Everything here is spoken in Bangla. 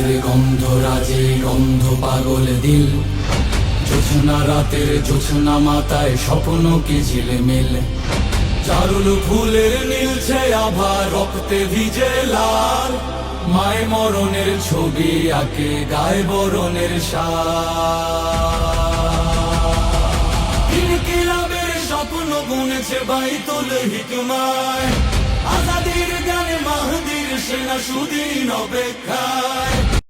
আজাদির গন্ধ রাজে গন্ধ পাগল দিল, জোছনা রাতের জোছনা মাথায় স্বপ্ন কি ঝিলমিল। চারুল ফুলের নীলছে আভা রক্তে ভিজে লাল, মায় মরণের ছবি আঁকে গায়ে বরণের শাল। ইনকিলাবের স্বপ্ন বুনেছে বাইতুল হিকমায়, আজাদির গানে মাহদির সেনা সুদিন অপেক্ষায়।